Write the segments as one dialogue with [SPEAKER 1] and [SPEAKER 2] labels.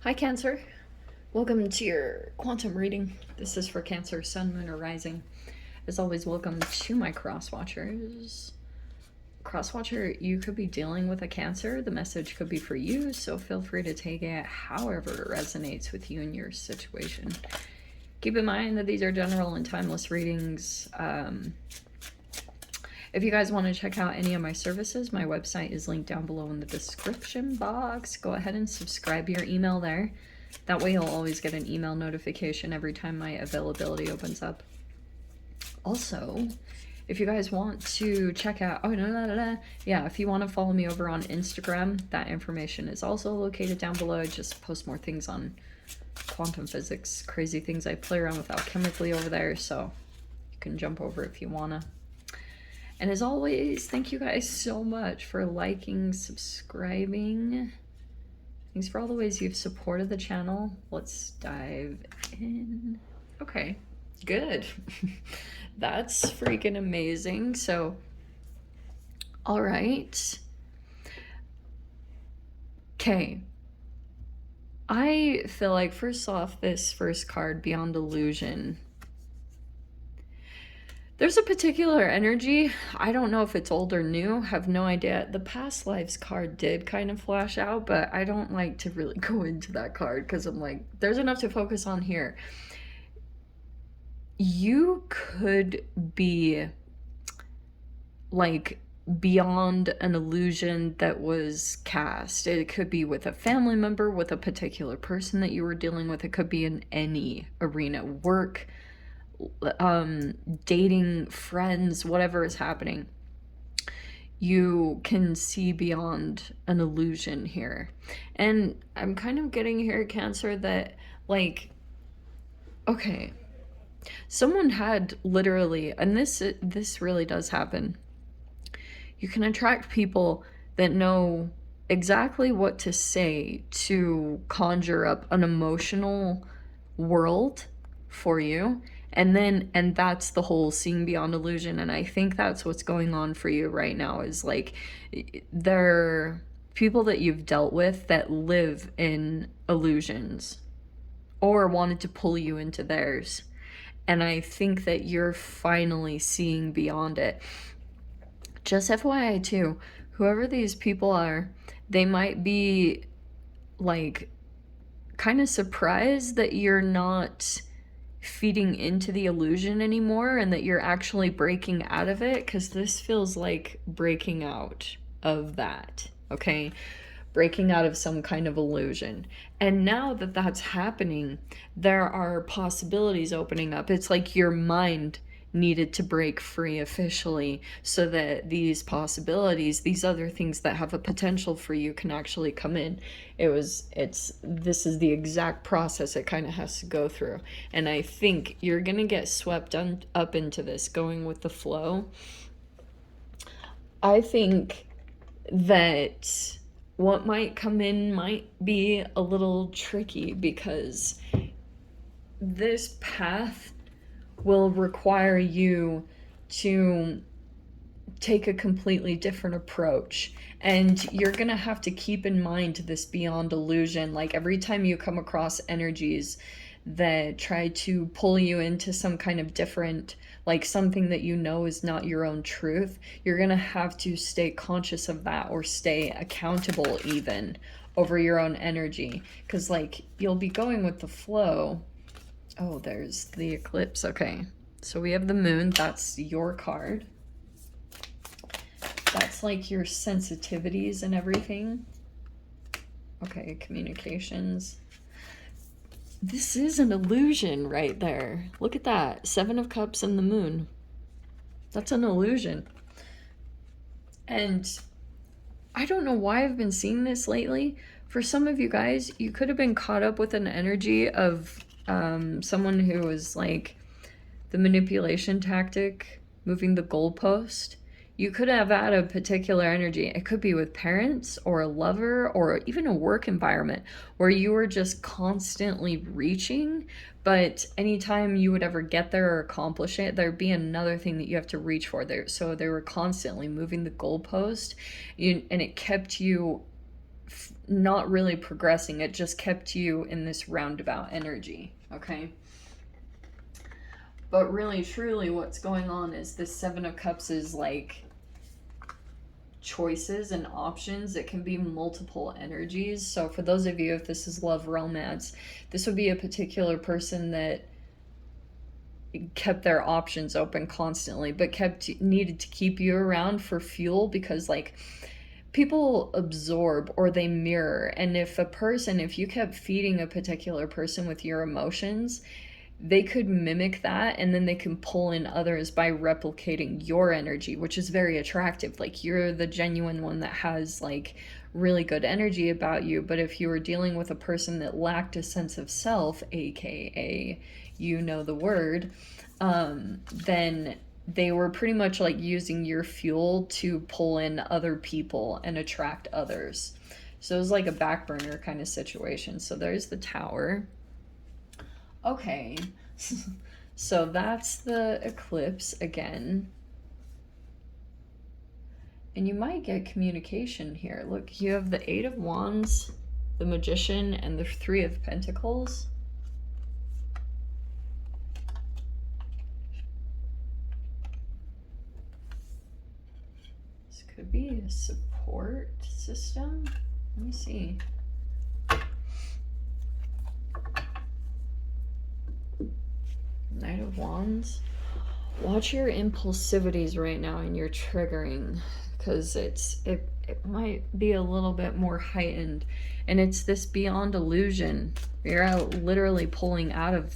[SPEAKER 1] Hi, Cancer. Welcome to your quantum reading. This is for Cancer, Sun, Moon, or Rising. As always, welcome to my cross-watchers. Cross-watcher, you could be dealing with a Cancer. The message could be for you, so feel free to take it however it resonates with you and your situation. Keep in mind that these are general and timeless readings. If you guys want to check out any of my services, my website is linked down below in the description box. Go ahead and subscribe your email there. That way you'll always get an email notification every time my availability opens up. Also, if you guys want to check out, if you want to follow me over on Instagram, that information is also located down below. I just post more things on quantum physics, crazy things I play around with alchemically over there, so you can jump over if you wanna. And as always, thank you guys so much for liking, subscribing. Thanks for all the ways you've supported the channel. Let's dive in. Okay, good. That's freaking amazing. So, all right. Okay. I feel like, first off, this first card, Beyond Illusion, there's a particular energy. I don't know if it's old or new. Have no idea. The past lives card did kind of flash out, but I don't like to really go into that card because I'm like, there's enough to focus on here. You could be like beyond an illusion that was cast. It could be with a family member, with a particular person that you were dealing with. It could be in any arena, work, dating, friends, whatever is happening. You can see beyond an illusion here. And I'm kind of getting here, Cancer, that like, okay, someone had literally, and this really does happen, you can attract people that know exactly what to say to conjure up an emotional world for you. And that's the whole seeing beyond illusion. And I think that's what's going on for you right now, is like, there are people that you've dealt with that live in illusions or wanted to pull you into theirs. And I think that you're finally seeing beyond it. Just FYI too, whoever these people are, they might be like kind of surprised that you're not feeding into the illusion anymore and that you're actually breaking out of it, because this feels like breaking out of that, okay? Breaking out of some kind of illusion. And now that that's happening, there are possibilities opening up. It's like your mind needed to break free officially so that these possibilities, these other things that have a potential for you, can actually come in. This is the exact process it kind of has to go through. And I think you're gonna get swept up into this, going with the flow. I think that what might come in might be a little tricky, because this path will require you to take a completely different approach. And you're gonna have to keep in mind this beyond illusion. Like, every time you come across energies that try to pull you into some kind of different, like something that you know is not your own truth, you're gonna have to stay conscious of that, or stay accountable even over your own energy. Because like, you'll be going with the flow. Oh, there's the eclipse. Okay, so we have the moon. That's your card. That's like your sensitivities and everything. Okay, communications. This is an illusion right there. Look at that. 7 of Cups and the moon. That's an illusion. And I don't know why I've been seeing this lately. For some of you guys, you could have been caught up with an energy of someone who was like the manipulation tactic, moving the goalpost. You could have had a particular energy. It could be with parents or a lover or even a work environment where you were just constantly reaching, but anytime you would ever get there or accomplish it, there'd be another thing that you have to reach for there. So they were constantly moving the goalpost, and it kept you not really progressing. It just kept you in this roundabout energy, okay? But really, truly, what's going on is this Seven of Cups is like choices and options. It can be multiple energies. So for those of you, if this is love romance, this would be a particular person that kept their options open constantly, but needed to keep you around for fuel, because like people absorb or they mirror. And if you kept feeding a particular person with your emotions, they could mimic that, and then they can pull in others by replicating your energy, which is very attractive. Like, you're the genuine one that has like really good energy about you. But if you were dealing with a person that lacked a sense of self, aka, you know the word, then they were pretty much like using your fuel to pull in other people and attract others. So it was like a back burner kind of situation. So there's the Tower. Okay, so that's the eclipse again. And you might get communication here. Look, you have the Eight of Wands, the Magician, and the Three of Pentacles. This could be a support system. Let me see. Knight of Wands. Watch your impulsivities right now and your triggering, because it might be a little bit more heightened. And it's this beyond illusion. You're out literally pulling out of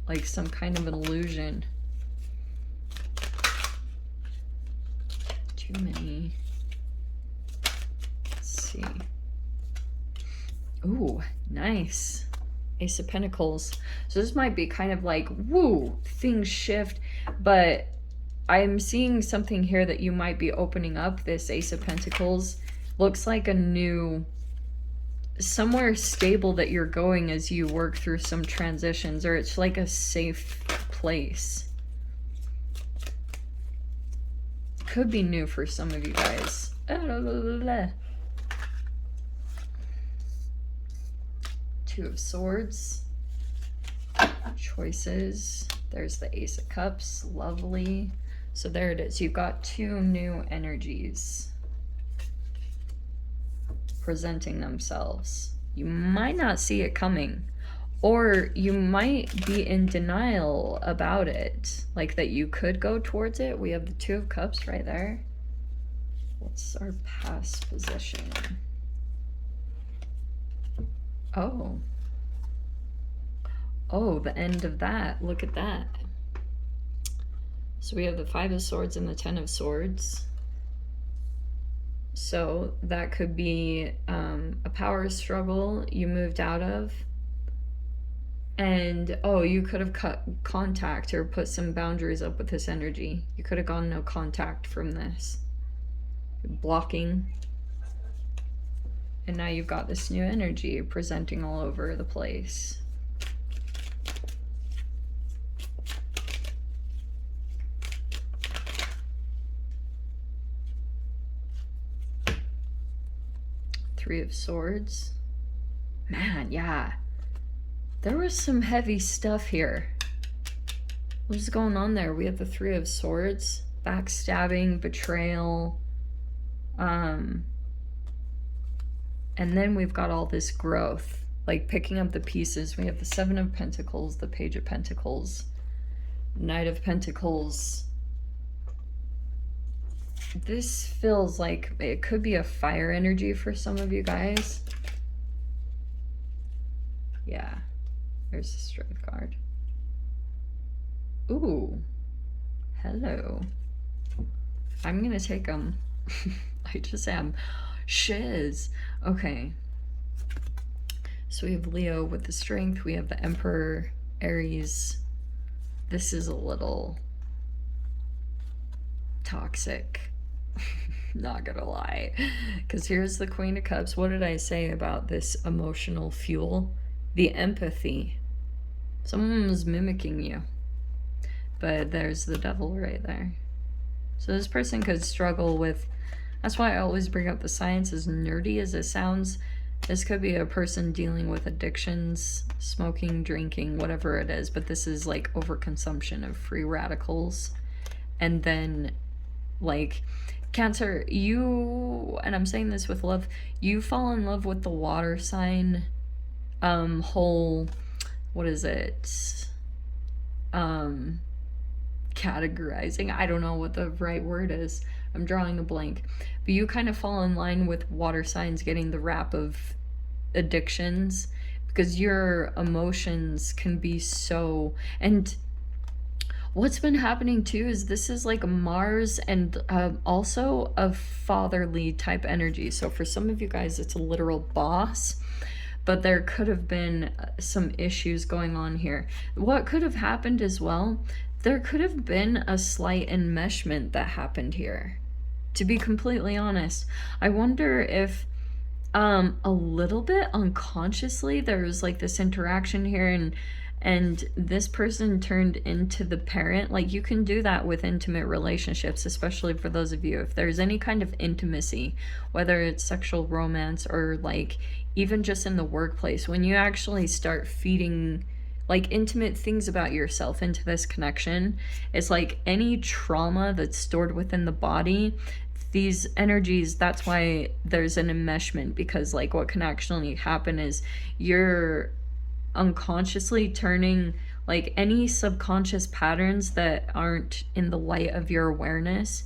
[SPEAKER 1] like some kind of an illusion. Too many. Let's see. Ooh, nice. Ace of Pentacles. So this might be kind of like, woo, things shift, but I'm seeing something here that you might be opening up. This Ace of Pentacles looks like a new, somewhere stable that you're going as you work through some transitions, or it's like a safe place. Could be new for some of you guys. Two of Swords. Choices. There's the Ace of Cups. Lovely. So there it is. You've got two new energies presenting themselves. You might not see it coming, or you might be in denial about it, like that you could go towards it. We have the Two of Cups right there. What's our past position? Oh. Oh, the end of that. Look at that. So we have the Five of Swords and the Ten of Swords. So that could be a power struggle you moved out of. And, oh, you could have cut contact or put some boundaries up with this energy. You could have gone no contact from this. Blocking. And now you've got this new energy presenting all over the place. Three of Swords. Man, yeah. There was some heavy stuff here. What's going on there? We have the Three of Swords. Backstabbing, betrayal. And then we've got all this growth, like picking up the pieces. We have the Seven of Pentacles, the Page of Pentacles, Knight of Pentacles. This feels like it could be a fire energy for some of you guys. Yeah, there's the Strength card. Ooh, hello. I'm gonna take them. I just am. Shiz. Okay. So we have Leo with the Strength. We have the Emperor, Aries. This is a little toxic. Not gonna lie. Because here's the Queen of Cups. What did I say about this emotional fuel? The empathy. Someone was mimicking you. But there's the Devil right there. So this person could struggle with... That's why I always bring up the science, as nerdy as it sounds. This could be a person dealing with addictions, smoking, drinking, whatever it is, but this is like overconsumption of free radicals. And then, like, Cancer, you, and I'm saying this with love, you fall in love with the water sign, whole, what is it? Categorizing. I don't know what the right word is. I'm drawing a blank. But you kind of fall in line with water signs getting the rap of addictions because your emotions can be so. And what's been happening too is this is like Mars and also a fatherly type energy. So for some of you guys, it's a literal boss, but there could have been some issues going on here. What could have happened as well, there could have been a slight enmeshment that happened here. To be completely honest, I wonder if a little bit unconsciously there was like this interaction here, and this person turned into the parent. Like, you can do that with intimate relationships, especially for those of you, if there's any kind of intimacy, whether it's sexual romance or like even just in the workplace, when you actually start feeding like intimate things about yourself into this connection, it's like any trauma that's stored within the body, these energies, that's why there's an enmeshment, because like what can actually happen is you're unconsciously turning like any subconscious patterns that aren't in the light of your awareness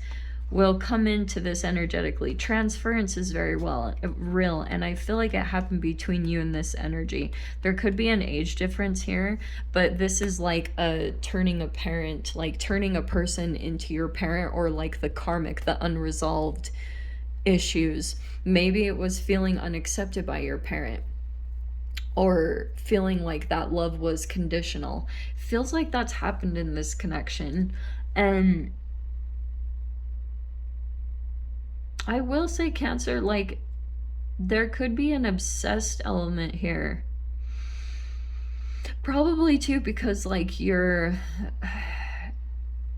[SPEAKER 1] will come into this energetically. Transference is very real, and I feel like it happened between you and this energy. There could be an age difference here, but this is like a turning a parent, like turning a person into your parent, or like the karmic, the unresolved issues. Maybe it was feeling unaccepted by your parent, or feeling like that love was conditional. Feels like that's happened in this connection. And I will say, Cancer, like, there could be an obsessed element here. Probably too, because like you're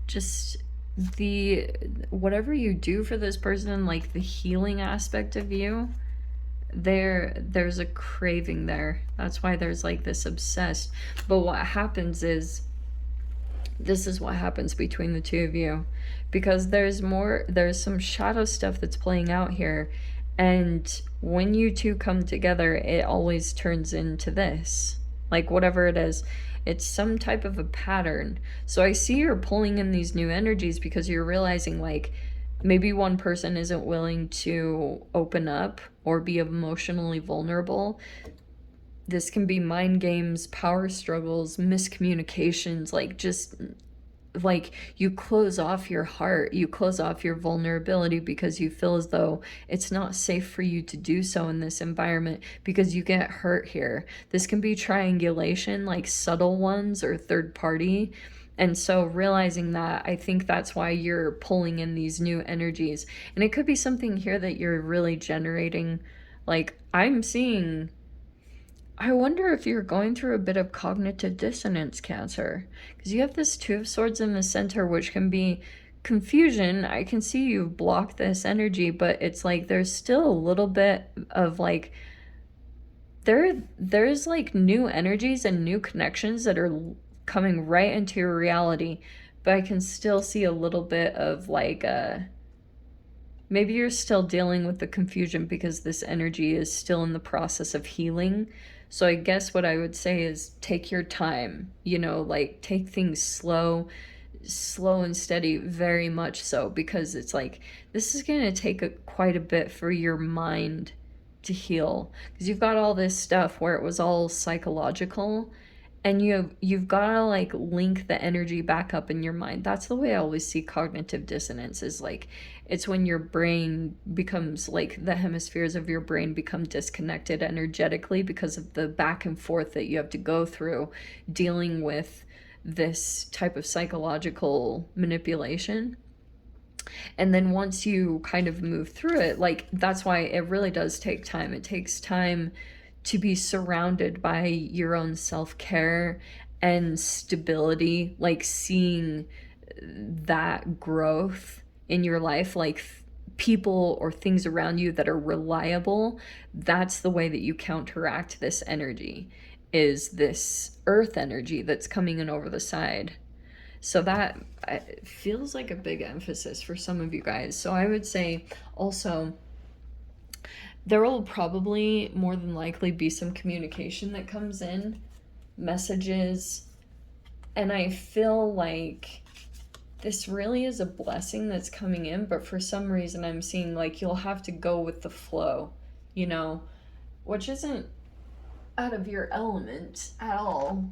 [SPEAKER 1] just the whatever you do for this person, like the healing aspect of you, there's a craving there. That's why there's like this obsessed. But what happens is, this is what happens between the two of you, because there's some shadow stuff that's playing out here, and when you two come together, it always turns into this, like whatever it is, it's some type of a pattern. So I see you're pulling in these new energies because you're realizing like maybe one person isn't willing to open up or be emotionally vulnerable. This can be mind games, power struggles, miscommunications, like just like you close off your heart, you close off your vulnerability because you feel as though it's not safe for you to do so in this environment because you get hurt here. This can be triangulation, like subtle ones or third party. And so realizing that, I think that's why you're pulling in these new energies. And it could be something here that you're really generating. Like, I'm seeing, I wonder if you're going through a bit of cognitive dissonance, Cancer, because you have this Two of Swords in the center, which can be confusion. I can see you've blocked this energy, but it's like there's still a little bit of like there's like new energies and new connections that are coming right into your reality, but I can still see a little bit of like maybe you're still dealing with the confusion because this energy is still in the process of healing. So I guess what I would say is take your time, like take things slow and steady, very much so, because it's like this is going to take quite a bit for your mind to heal, because you've got all this stuff where it was all psychological, and you've got to like link the energy back up in your mind. That's the way I always see cognitive dissonance, is like it's when your brain becomes like the hemispheres of your brain become disconnected energetically because of the back and forth that you have to go through dealing with this type of psychological manipulation. And then once you kind of move through it, like that's why it really does take time. It takes time to be surrounded by your own self-care and stability, like seeing that growth in your life, like people or things around you that are reliable, that's the way that you counteract this energy, is this earth energy that's coming in over the side. So that feels like a big emphasis for some of you guys. So I would say also, there will probably more than likely be some communication that comes in, messages, and I feel like this really is a blessing that's coming in, but for some reason I'm seeing like you'll have to go with the flow, you know, which isn't out of your element at all.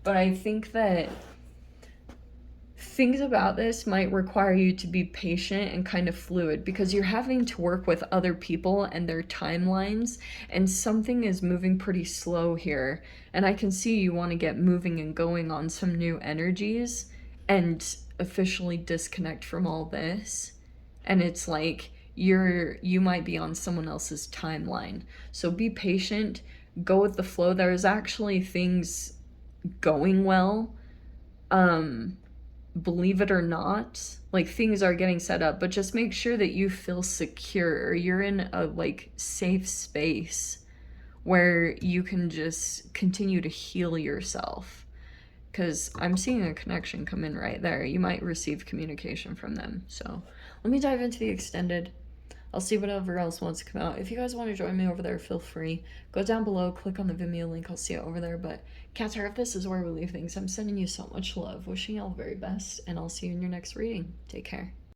[SPEAKER 1] But I think that things about this might require you to be patient and kind of fluid, because you're having to work with other people and their timelines, and something is moving pretty slow here. And I can see you want to get moving and going on some new energies and officially disconnect from all this. And it's like you might be on someone else's timeline. So be patient, go with the flow. There's actually things going well. Believe it or not, like things are getting set up, but just make sure that you feel secure. You're in a like safe space where you can just continue to heal yourself, because I'm seeing a connection come in right there. You might receive communication from them. So let me dive into the extended. I'll see whatever else wants to come out. If you guys want to join me over there, feel free. Go down below, click on the Vimeo link. I'll see it over there. But Cancer, if this is where we leave things, I'm sending you so much love. Wishing you all the very best, and I'll see you in your next reading. Take care.